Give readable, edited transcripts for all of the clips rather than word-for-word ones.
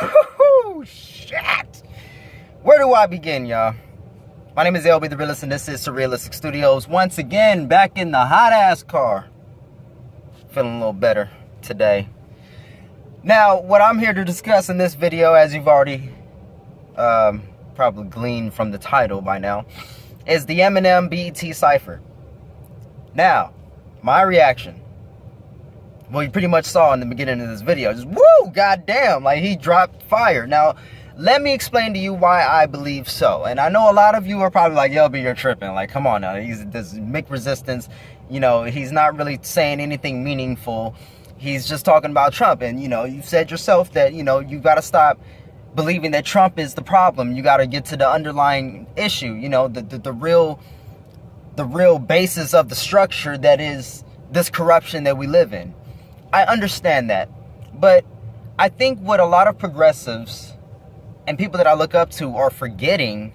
Woo! Shit! Where do I begin, y'all? My name is Lbtharealist, and this is Surrealistic Studios. Once again, back in the hot-ass car. Feeling a little better today. Now, what I'm here to discuss in this video, as you've already probably gleaned from the title by now, is the Eminem BET Cypher. Now, my reaction. Well, you pretty much saw in the beginning of this video. Just, woo, goddamn, like he dropped fire. Now, let me explain to you why I believe so. And I know a lot of you are probably like, yo, but you're tripping. Like, come on now. He's this McResistance. You know, he's not really saying anything meaningful. He's just talking about Trump. And, you know, you said yourself that, you know, you got to stop believing that Trump is the problem. You got to get to the underlying issue, you know, the real basis of the structure that is this corruption that we live in. I understand that, but I think what a lot of progressives and people that I look up to are forgetting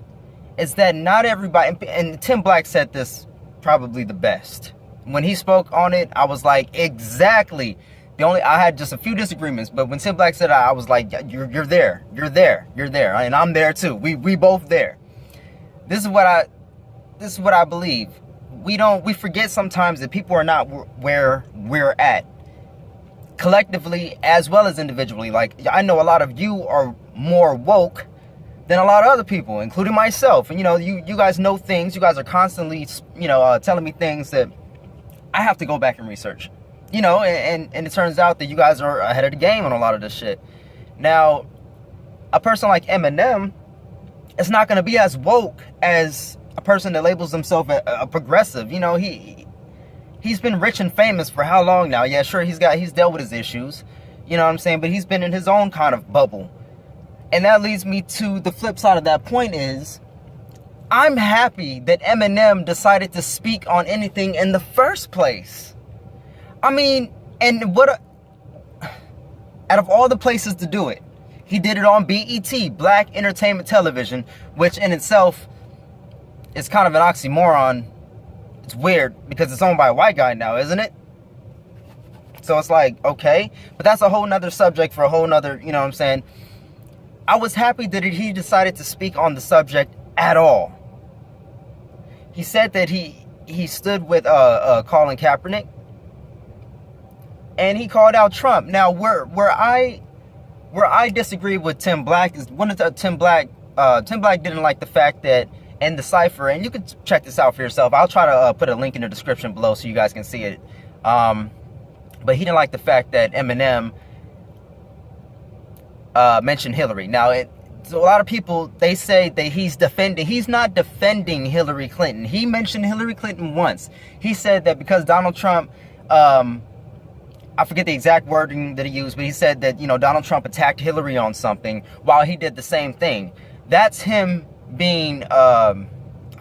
is that not everybody, and Tim Black said this probably the best. When he spoke on it, I was like, exactly. I had just a few disagreements, but when Tim Black said it, I was like, you're there, and I'm there too. We both there. This is what I believe. We forget sometimes that people are not where we're at, collectively as well as individually. Like, I know a lot of you are more woke than a lot of other people, including myself. And you know, you guys know things. You guys are constantly, you know, telling me things that I have to go back and research. You know, and it turns out that you guys are ahead of the game on a lot of this shit. Now, a person like Eminem is not going to be as woke as a person that labels himself a progressive. You know, he's been rich and famous for how long now? Yeah, sure, he's dealt with his issues. You know what I'm saying? But he's been in his own kind of bubble. And that leads me to the flip side of that point is, I'm happy that Eminem decided to speak on anything in the first place. I mean, and out of all the places to do it, he did it on BET, Black Entertainment Television, which in itself is kind of an oxymoron. It's weird because it's owned by a white guy now, isn't it? So it's like, okay, but that's a whole nother subject for a whole nother, you know what I'm saying? I was happy that he decided to speak on the subject at all. He said that he stood with Colin Kaepernick, and he called out Trump. Now, where I disagree with Tim Black is Tim Black didn't like the fact that in the Cypher, and you can check this out for yourself. I'll try to put a link in the description below so you guys can see it. But he didn't like the fact that Eminem mentioned Hillary. Now, so a lot of people, they say that he's not defending Hillary Clinton. He mentioned Hillary Clinton once. He said that because Donald Trump, I forget the exact wording that he used, but he said that, you know, Donald Trump attacked Hillary on something while he did the same thing. That's him being, I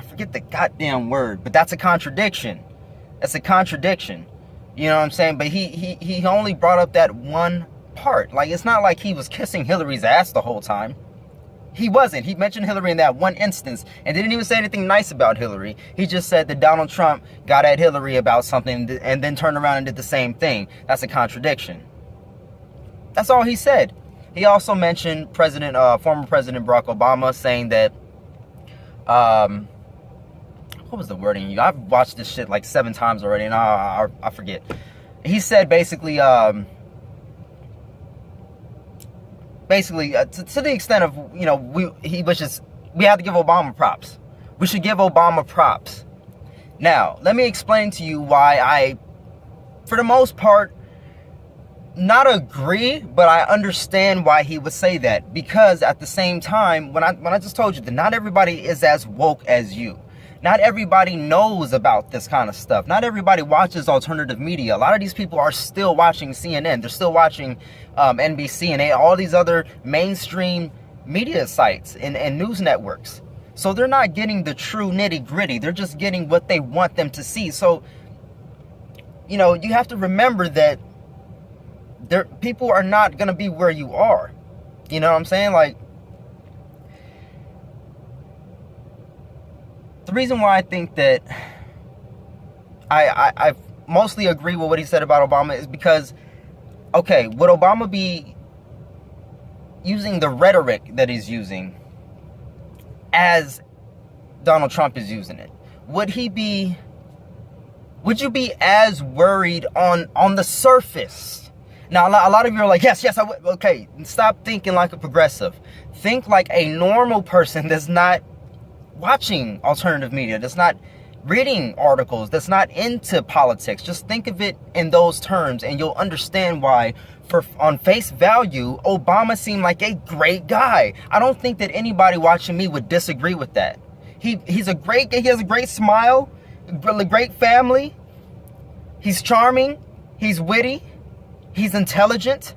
forget the goddamn word, but that's a contradiction. That's a contradiction. You know what I'm saying? But he only brought up that one part. Like, it's not like he was kissing Hillary's ass the whole time. He wasn't. He mentioned Hillary in that one instance and didn't even say anything nice about Hillary. He just said that Donald Trump got at Hillary about something and then turned around and did the same thing. That's a contradiction. That's all he said. He also mentioned former President Barack Obama, saying that, what was the wording? I've watched this shit like 7 times already, and I forget. He said basically, to the extent of, you know, we have to give Obama props. We should give Obama props. Now, let me explain to you why I, for the most part, not agree, but I understand why he would say that. Because at the same time, when I just told you that not everybody is as woke as you. Not everybody knows about this kind of stuff. Not everybody watches alternative media. A lot of these people are still watching CNN. They're still watching NBC and all these other mainstream media sites and news networks. So they're not getting the true nitty gritty. They're just getting what they want them to see. So, you know, you have to remember that people are not going to be where you are. You know what I'm saying? Like, the reason why I think that I mostly agree with what he said about Obama is because, okay, would Obama be using the rhetoric that he's using as Donald Trump is using it, would you be as worried on the surface? Now, a lot of you are like, yes, I would. Okay, stop thinking like a progressive. Think like a normal person that's not watching alternative media, that's not reading articles, that's not into politics. Just think of it in those terms, and you'll understand why, on face value, Obama seemed like a great guy. I don't think that anybody watching me would disagree with that. He has a great smile, a great family. He's charming, he's witty, he's intelligent.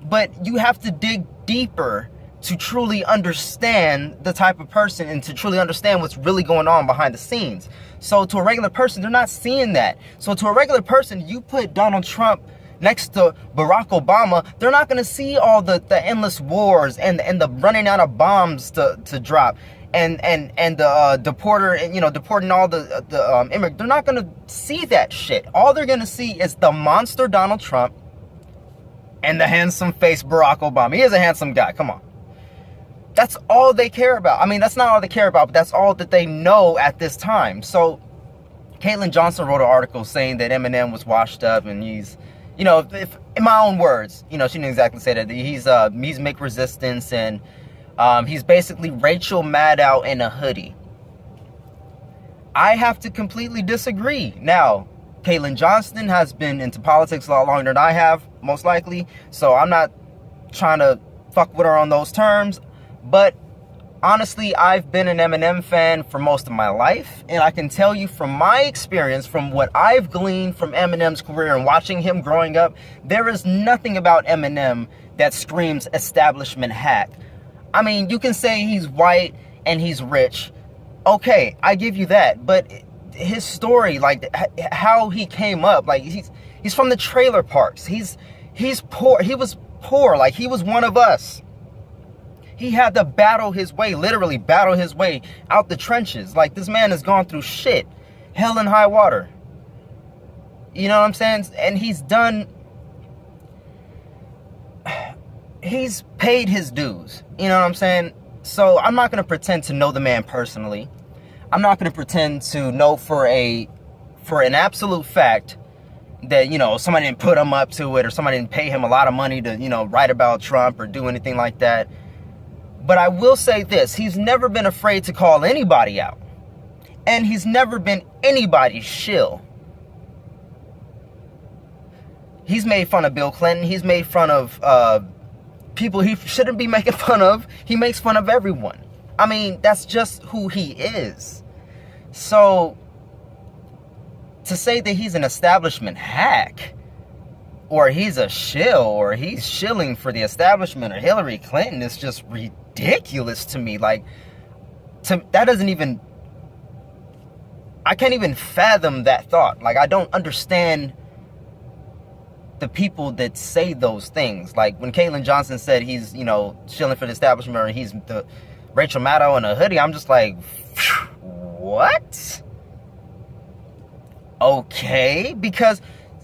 But you have to dig deeper to truly understand the type of person and to truly understand what's really going on behind the scenes. So to a regular person, they're not seeing that. So to a regular person, you put Donald Trump next to Barack Obama, they're not going to see all the endless wars and the running out of bombs to drop and the deporting all the immigrants. They're not going to see that shit. All they're going to see is the monster Donald Trump and the handsome face Barack Obama. He is a handsome guy. Come on. That's all they care about. I mean, that's not all they care about, but that's all that they know at this time. So Caitlin Johnson wrote an article saying that Eminem was washed up and he's, if, in my own words, she didn't exactly say that. He's McResistance and he's basically Rachel Maddow in a hoodie. I have to completely disagree. Now, Caitlin Johnson has been into politics a lot longer than I have, most likely. So I'm not trying to fuck with her on those terms. But honestly, I've been an Eminem fan for most of my life. And I can tell you from my experience, from what I've gleaned from Eminem's career and watching him growing up, there is nothing about Eminem that screams establishment hack. I mean, you can say he's white and he's rich. Okay, I give you that. But his story, like how he came up, like he's from the trailer parks. He's poor. He was poor. Like he was one of us. He had to battle his way, literally battle his way out the trenches. Like, this man has gone through shit. Hell and high water. You know what I'm saying? And he's paid his dues. You know what I'm saying? So I'm not going to pretend to know the man personally. I'm not going to pretend to know for an absolute fact that, somebody didn't put him up to it or somebody didn't pay him a lot of money to, write about Trump or do anything like that. But I will say this, he's never been afraid to call anybody out. And he's never been anybody's shill. He's made fun of Bill Clinton. He's made fun of people he shouldn't be making fun of. He makes fun of everyone. I mean, that's just who he is. So, to say that he's an establishment hack, or he's a shill, or he's shilling for the establishment or Hillary Clinton is just ridiculous to me. Like, that doesn't even, I can't even fathom that thought. Like, I don't understand the people that say those things. Like, when Caitlin Johnson said he's, shilling for the establishment or he's the Rachel Maddow in a hoodie, I'm just like, what? Okay, because,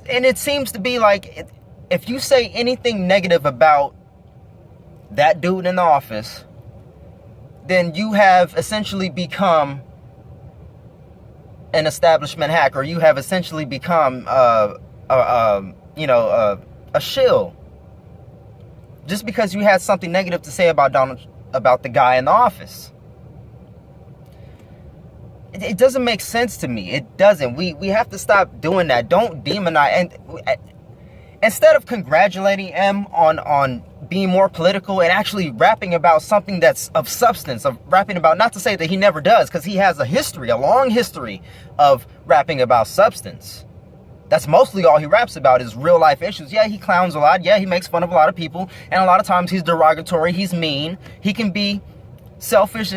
and it seems to be like, if you say anything negative about that dude in the office, then you have essentially become an establishment hack, or you have essentially become a shill. Just because you had something negative to say about the guy in the office. It doesn't make sense to me. It doesn't. We have to stop doing that. Don't demonize. And instead of congratulating M on being more political and actually rapping about something that's of substance, of rapping about, not to say that he never does, because he has a long history of rapping about substance. That's mostly all he raps about is real life issues. Yeah, he clowns a lot. Yeah, he makes fun of a lot of people. And a lot of times he's derogatory. He's mean. He can be selfish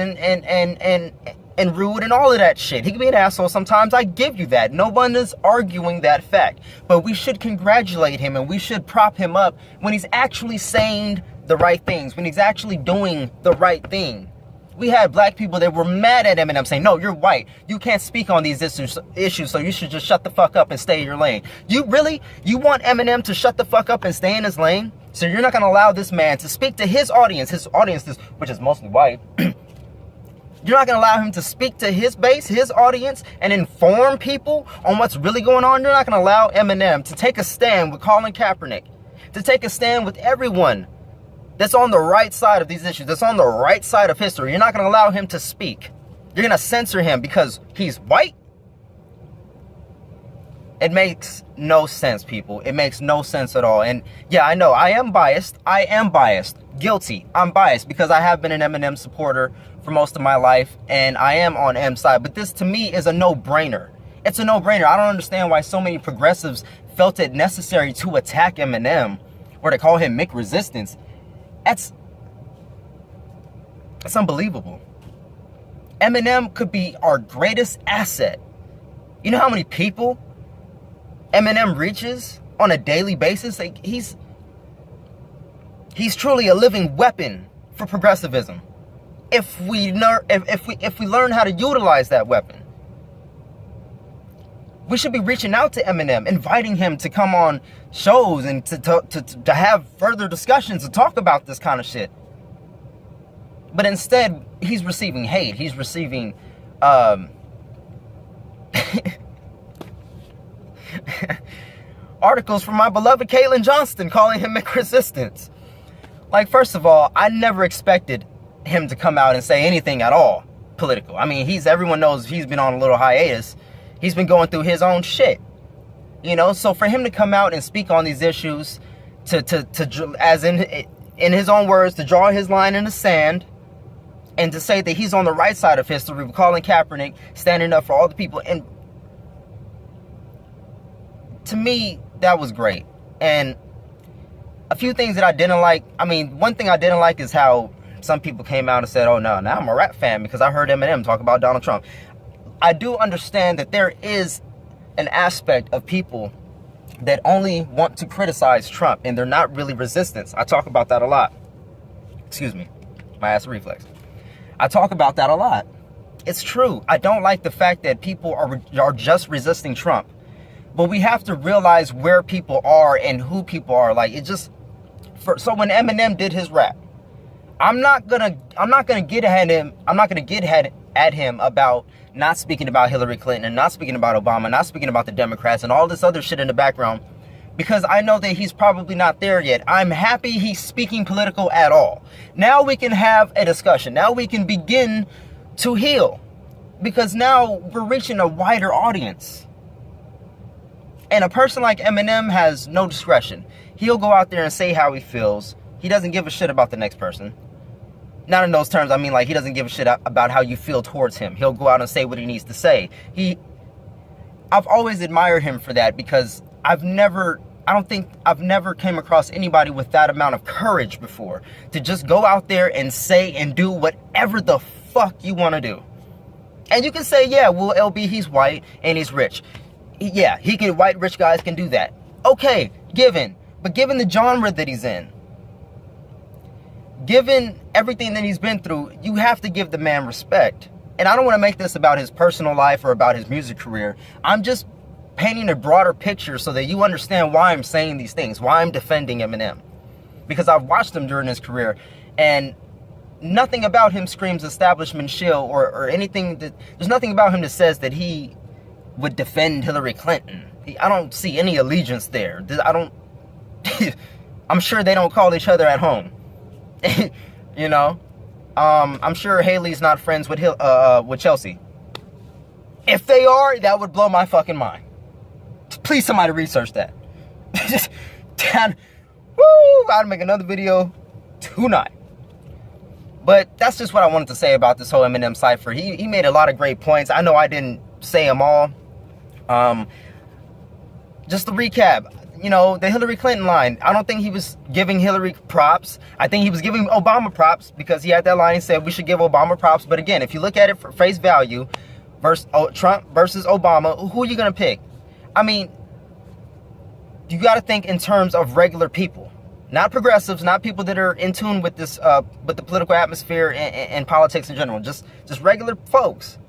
and rude and all of that shit. He can be an asshole sometimes. I give you that. No one is arguing that fact. But we should congratulate him and we should prop him up when he's actually saying the right things, when he's actually doing the right thing. We had black people that were mad at Eminem saying, no, you're white. You can't speak on these issues, so you should just shut the fuck up and stay in your lane. You want Eminem to shut the fuck up and stay in his lane? So you're not going to allow this man to speak to his audience, which is mostly white. You're not going to allow him to speak to his base, his audience, and inform people on what's really going on. You're not going to allow Eminem to take a stand with Colin Kaepernick, to take a stand with everyone that's on the right side of these issues, that's on the right side of history. You're not going to allow him to speak. You're going to censor him because he's white? It makes no sense, people. It makes no sense at all. And yeah, I know, I am biased. Guilty. I'm biased because I have been an Eminem supporter for most of my life, and I am on M's side. But this, to me, is a no-brainer. It's a no-brainer. I don't understand why so many progressives felt it necessary to attack Eminem, or to call him McResistance. That's unbelievable. Eminem could be our greatest asset. You know how many people Eminem reaches on a daily basis? Like, he's truly a living weapon for progressivism. If we learn how to utilize that weapon, we should be reaching out to Eminem, inviting him to come on shows and to have further discussions to talk about this kind of shit. But instead, he's receiving hate. He's receiving articles from my beloved Caitlin Johnston calling him McResistance. Like, first of all, I never expected him to come out and say anything at all political. I mean, everyone knows he's been on a little hiatus. He's been going through his own shit, you know. So for him to come out and speak on these issues, as in his own words, to draw his line in the sand, and to say that he's on the right side of history, calling Kaepernick, standing up for all the people, and to me, that was great. And a few things that I didn't like. I mean, one thing I didn't like is how some people came out and said, oh no, now I'm a rap fan because I heard Eminem talk about Donald Trump. I do understand that there is an aspect of people that only want to criticize Trump and they're not really resistance. I talk about that a lot. Excuse me, my ass reflex. I talk about that a lot. It's true. I don't like the fact that people are just resisting Trump. But we have to realize where people are and who people are. Like, so when Eminem did his rap, I'm not gonna get at him. I'm not gonna get at him about not speaking about Hillary Clinton and not speaking about Obama, not speaking about the Democrats and all this other shit in the background, because I know that he's probably not there yet. I'm happy he's speaking political at all. Now we can have a discussion. Now we can begin to heal, because now we're reaching a wider audience. And a person like Eminem has no discretion. He'll go out there and say how he feels. He doesn't give a shit about the next person. Not in those terms. I mean, like, he doesn't give a shit about how you feel towards him. He'll go out and say what he needs to say. I've always admired him for that, because I don't think I've never came across anybody with that amount of courage before, to just go out there and say and do whatever the fuck you want to do. And you can say, yeah, well, LB, he's white and he's rich. Yeah, white rich guys can do that. Okay, but given the genre that he's in, given everything that he's been through, you have to give the man respect. And I don't want to make this about his personal life or about his music career. I'm just painting a broader picture so that you understand why I'm saying these things, why I'm defending Eminem. Because I've watched him during his career, and nothing about him screams establishment shill or anything. There's nothing about him that says that he would defend Hillary Clinton. I don't see any allegiance there. I'm sure they don't call each other at home. You know, I'm sure Haley's not friends with Chelsea. If they are, that would blow my fucking mind. Please, somebody research that. Just, I'd make another video tonight. But that's just what I wanted to say about this whole Eminem Cypher. He made a lot of great points. I know I didn't say them all. Just to recap, you know, the Hillary Clinton line, I don't think he was giving Hillary props. I think he was giving Obama props, because he had that line and said we should give Obama props. But again, if you look at it for face value, Trump versus Obama, who are you going to pick? I mean, you got to think in terms of regular people, not progressives, not people that are in tune with this, with the political atmosphere and politics in general, just regular folks.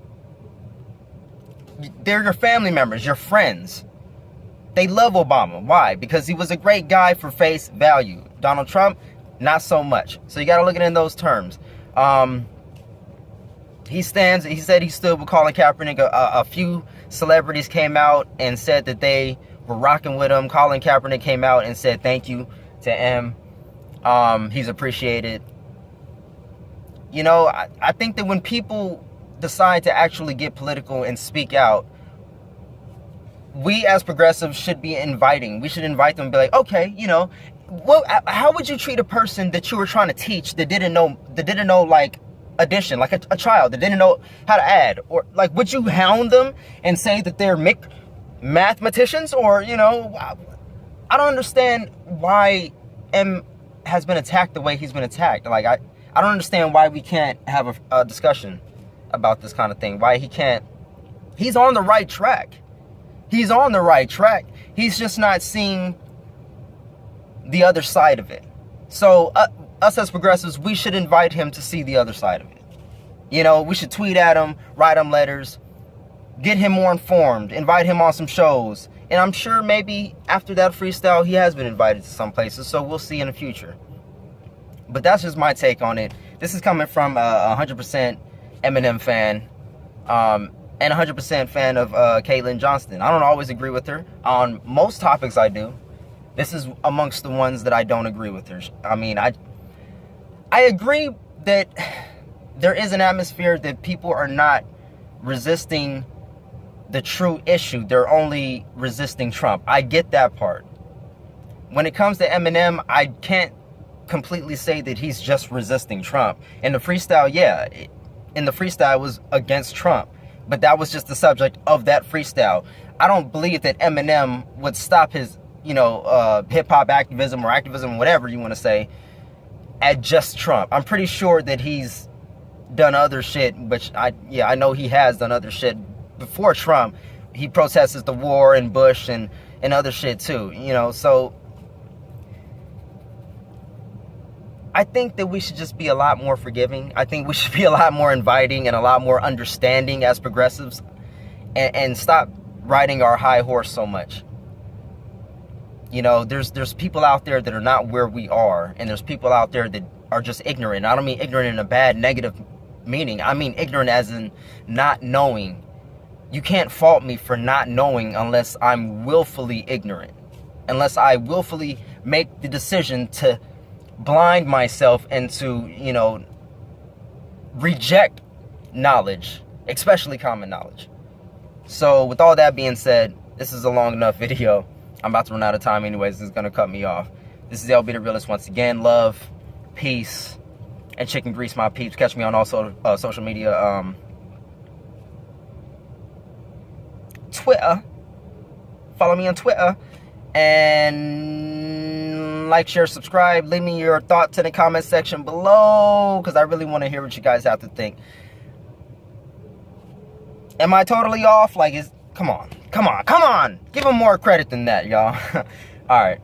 They're your family members, your friends. They love Obama. Why? Because he was a great guy for face value. Donald Trump, not so much. So you got to look at it in those terms. He said he stood with Colin Kaepernick. A few celebrities came out and said that they were rocking with him. Colin Kaepernick came out and said thank you to M. He's appreciated. You know, I think that when people decide to actually get political and speak out, we as progressives should be inviting. We should invite them and be like, okay, you know, how would you treat a person that you were trying to teach that didn't know like addition, like a child that didn't know how to add? Or like, would you hound them and say that they're mathematicians? Or, you know, I don't understand why M has been attacked the way he's been attacked. Like, I don't understand why we can't have a discussion about this kind of thing. Why he can't. He's on the right track. He's on the right track. He's just not seeing the other side of it. So us as progressives, we should invite him to see the other side of it. You know, we should tweet at him, write him letters, get him more informed, invite him on some shows. And I'm sure maybe after that freestyle, he has been invited to some places. So we'll see in the future. But that's just my take on it. This is coming from a 100% Eminem fan. And 100% fan of Caitlyn Johnston. I don't always agree with her. On most topics I do. This is amongst the ones that I don't agree with her. I mean, I agree that there is an atmosphere that people are not resisting the true issue. They're only resisting Trump. I get that part. When it comes to Eminem, I can't completely say that he's just resisting Trump. In the freestyle, yeah. In the freestyle, it was against Trump. But that was just the subject of that freestyle. I don't believe that Eminem would stop his, you know, hip-hop activism or activism, whatever you want to say, at just Trump. I'm pretty sure that he's done other shit, which I know he has done other shit before Trump. He protests the war and Bush and other shit too, you know. So I think that we should just be a lot more forgiving. I think we should be a lot more inviting and a lot more understanding as progressives, and stop riding our high horse so much. You know, there's people out there that are not where we are, and there's people out there that are just ignorant. I don't mean ignorant in a bad, negative meaning. I mean ignorant as in not knowing. You can't fault me for not knowing unless I'm willfully ignorant. Unless I willfully make the decision to blind myself and to, you know, reject knowledge, especially common knowledge. So with all that being said, this is a long enough video. I'm about to run out of time anyways. This is going to cut me off. This is Lbtharealist once again. Love, peace, and chicken grease, my peeps. Catch me on all social media. Twitter. Follow me on Twitter. And like, share, subscribe. Leave me your thoughts in the comment section below, because I really want to hear what you guys have to think. Am I totally off? Like, come on. Give them more credit than that, y'all. All right.